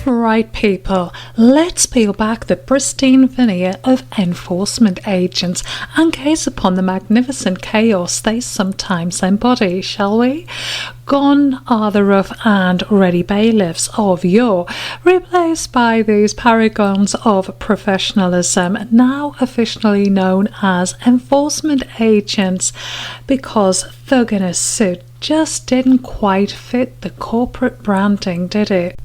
Right, people, let's peel back the pristine veneer of enforcement agents and gaze upon the magnificent chaos they sometimes embody, shall we? Gone are the rough and ready bailiffs of yore, replaced by these paragons of professionalism, now officially known as enforcement agents, because thug in a suit just didn't quite fit the corporate branding, did it?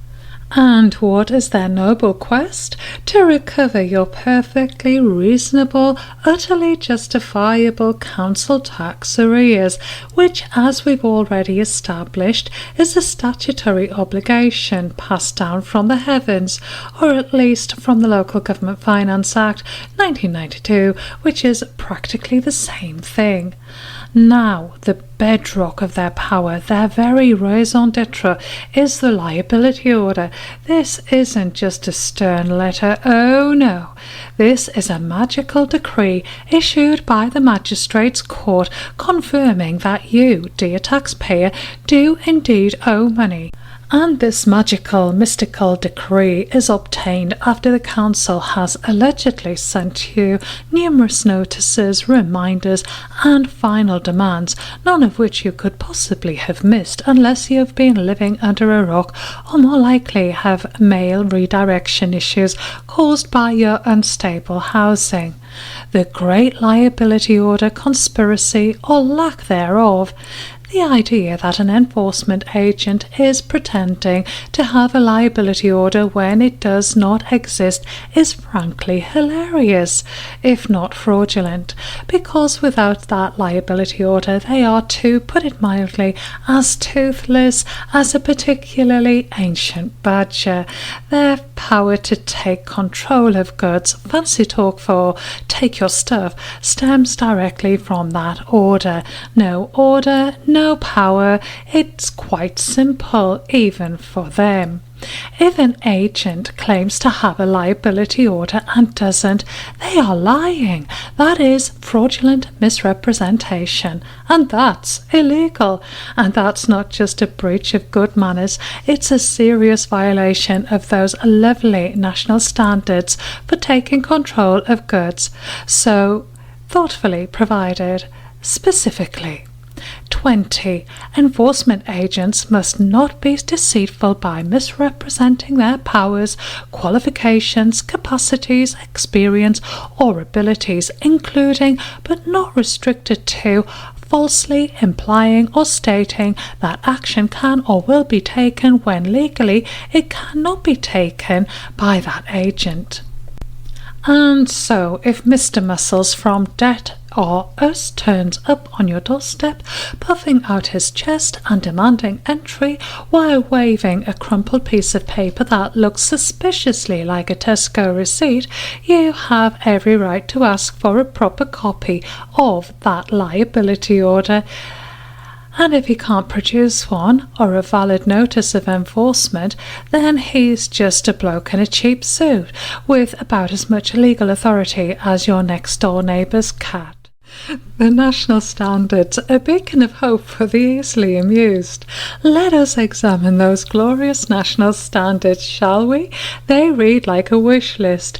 And what is their noble quest? To recover your perfectly reasonable, utterly justifiable council tax arrears, which, as we've already established, is a statutory obligation passed down from the heavens, or at least from the Local Government Finance Act 1992, which is practically the same thing. Now, the bedrock of their power, their very raison d'etre, is the liability order. This isn't just a stern letter, oh no. This is a magical decree issued by the Magistrates' Court confirming that you, dear taxpayer, do indeed owe money. And this magical, mystical decree is obtained after the council has allegedly sent you numerous notices, reminders and final demands, none of which you could possibly have missed unless you have been living under a rock, or more likely have mail redirection issues caused by your unstable housing. The Great Liability Order conspiracy, or lack thereof. The idea that an enforcement agent is pretending to have a liability order when it does not exist is frankly hilarious, if not fraudulent, because without that liability order they are, to put it mildly, as toothless as a particularly ancient badger. Their power to take control of goods, fancy talk for take your stuff, stems directly from that order. No order, no power. It's quite simple, even for them. If an agent claims to have a liability order and doesn't, they are lying. That is fraudulent misrepresentation, and that's illegal. And that's not just a breach of good manners, it's a serious violation of those lovely national standards for taking control of goods, so thoughtfully provided. Specifically, 20. Enforcement agents must not be deceitful by misrepresenting their powers, qualifications, capacities, experience, or abilities, including, but not restricted to, falsely implying or stating that action can or will be taken when legally it cannot be taken by that agent. And so, if Mr. Muscles from Debt or Us turns up on your doorstep, puffing out his chest and demanding entry while waving a crumpled piece of paper that looks suspiciously like a Tesco receipt, you have every right to ask for a proper copy of that liability order. And if he can't produce one, or a valid notice of enforcement, then he's just a bloke in a cheap suit, with about as much legal authority as your next-door neighbour's cat. The national standards, a beacon of hope for the easily amused. Let us examine those glorious national standards, shall we? They read like a wish list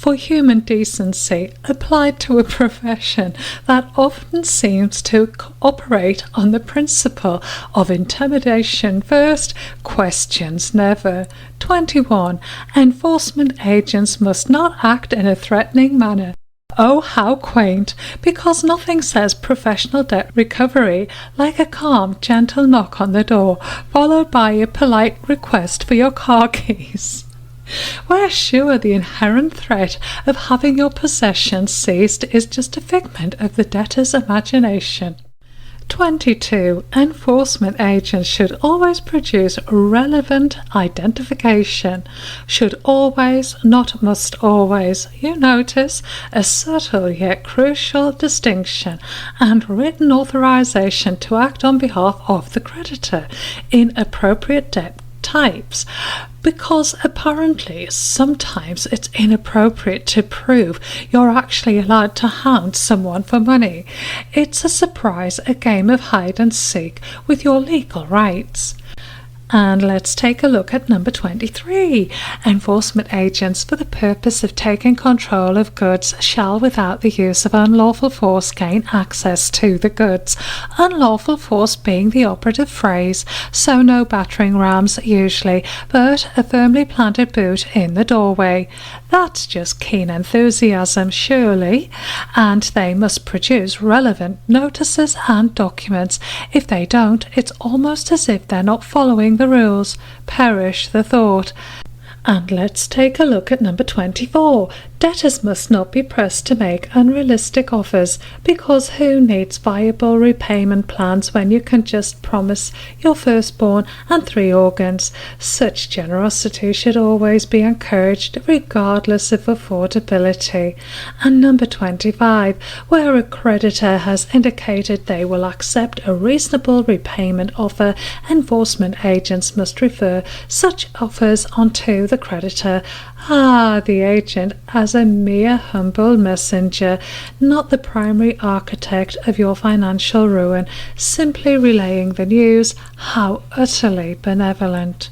for human decency applied to a profession that often seems to operate on the principle of intimidation first, questions never. 21. Enforcement agents must not act in a threatening manner. Oh, how quaint, because nothing says professional debt recovery like a calm, gentle knock on the door, followed by a polite request for your car keys. We're sure the inherent threat of having your possessions seized is just a figment of the debtor's imagination. 22. Enforcement agents should always produce relevant identification. Should always, not must always. You notice a subtle yet crucial distinction, and written authorization to act on behalf of the creditor in appropriate debt types, because apparently sometimes it's inappropriate to prove you're actually allowed to hound someone for money. It's a surprise, a game of hide and seek with your legal rights. And let's take a look at number 23. Enforcement agents, for the purpose of taking control of goods, shall without the use of unlawful force gain access to the goods. Unlawful force being the operative phrase, so no battering rams usually, but a firmly planted boot in the doorway. That's just keen enthusiasm, surely. And they must produce relevant notices and documents. If they don't, it's almost as if they're not following the rules. Perish the thought. And let's take a look at number 24. Debtors must not be pressed to make unrealistic offers, because who needs viable repayment plans when you can just promise your firstborn and 3 organs? Such generosity should always be encouraged, regardless of affordability. And number 25, where a creditor has indicated they will accept a reasonable repayment offer, enforcement agents must refer such offers onto the creditor. The agent as a mere humble messenger, not the primary architect of your financial ruin, simply relaying the news. How utterly benevolent.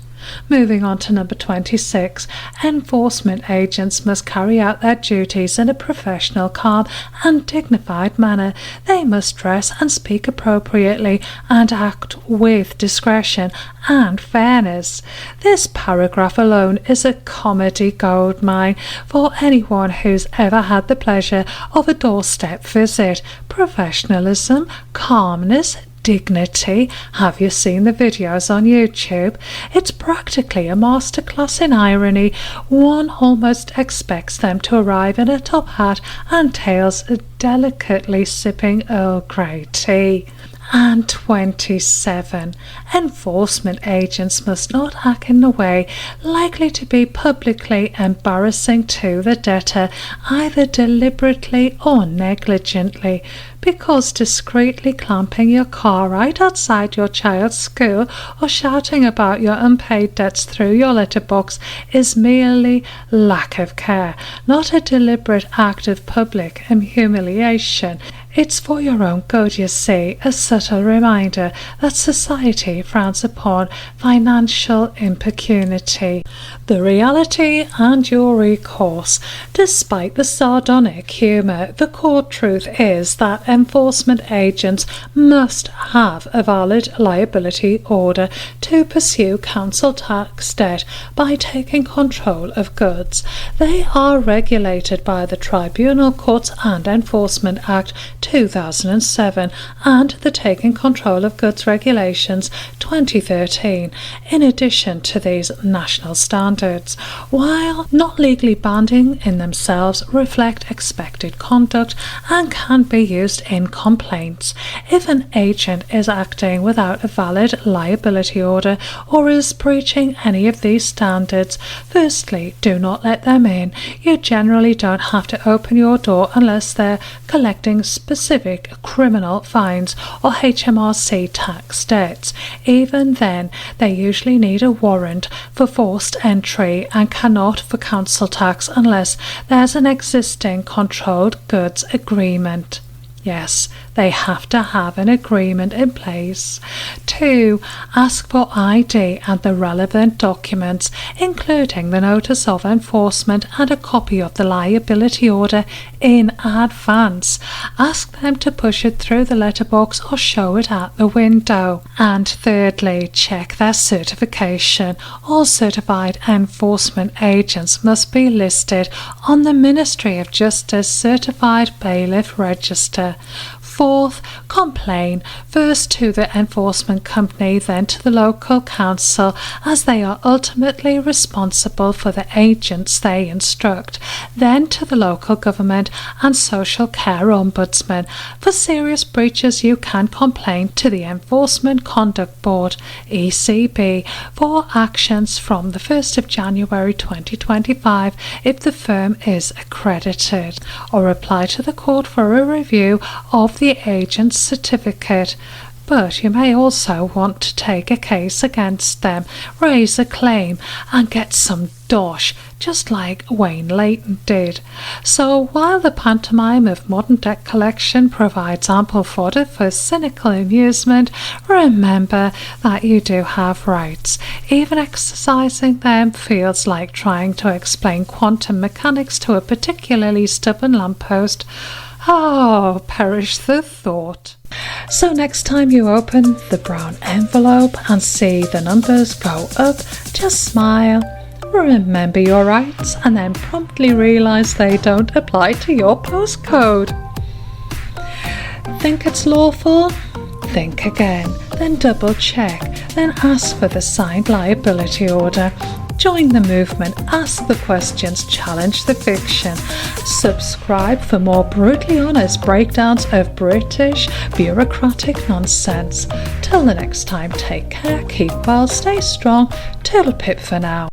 Moving on to number 26, enforcement agents must carry out their duties in a professional, calm and dignified manner. They must dress and speak appropriately and act with discretion and fairness. This paragraph alone is a comedy goldmine for anyone who's ever had the pleasure of a doorstep visit. Professionalism, calmness, dignity. Have you seen the videos on YouTube? It's practically a masterclass in irony. One almost expects them to arrive in a top hat and tails, delicately sipping Earl Grey tea. And 27. Enforcement agents must not act in a way likely to be publicly embarrassing to the debtor, either deliberately or negligently, because discreetly clamping your car right outside your child's school or shouting about your unpaid debts through your letterbox is merely lack of care, not a deliberate act of public humiliation. It's for your own good, you see, a subtle reminder that society frowns upon financial impecuniety. The reality and your recourse. Despite the sardonic humour, the core truth is that enforcement agents must have a valid liability order to pursue council tax debt by taking control of goods. They are regulated by the Tribunal Courts and Enforcement Act 2007 and the Taking Control of Goods Regulations 2013, in addition to these national standards. While not legally binding in themselves, reflect expected conduct and can be used in complaints. If an agent is acting without a valid liability order or is breaching any of these standards, firstly, do not let them in. You generally don't have to open your door unless they're collecting specific criminal fines or HMRC tax debts. Even then, they usually need a warrant for forced entry and cannot for council tax unless there's an existing controlled goods agreement. Yes, they have to have an agreement in place. 2. Ask for ID and the relevant documents, including the notice of enforcement and a copy of the liability order in advance. Ask them to push it through the letterbox or show it at the window. And thirdly, check their certification. All certified enforcement agents must be listed on the Ministry of Justice Certified Bailiff Register. 4th, complain first to the enforcement company, then to the local council, as they are ultimately responsible for the agents they instruct, then to the local government and social care ombudsman. For serious breaches, you can complain to the Enforcement Conduct Board, ECB, for actions from the 1st of January 2025 if the firm is accredited, or apply to the court for a review of the agent's certificate. but you may also want to take a case against them, raise a claim, and get some dosh, just like Wayne Layton did. So while the pantomime of modern debt collection provides ample fodder for cynical amusement, remember that you do have rights. Even exercising them feels like trying to explain quantum mechanics to a particularly stubborn lamppost. Oh, perish the thought. So next time you open the brown envelope and see the numbers go up, just smile, remember your rights, and then promptly realise they don't apply to your postcode. Think it's lawful? Think again, then double check, then ask for the signed liability order. Join the movement, ask the questions, challenge the fiction. Subscribe for more brutally honest breakdowns of British bureaucratic nonsense. Till the next time, take care, keep well, stay strong. Toodle pip for now.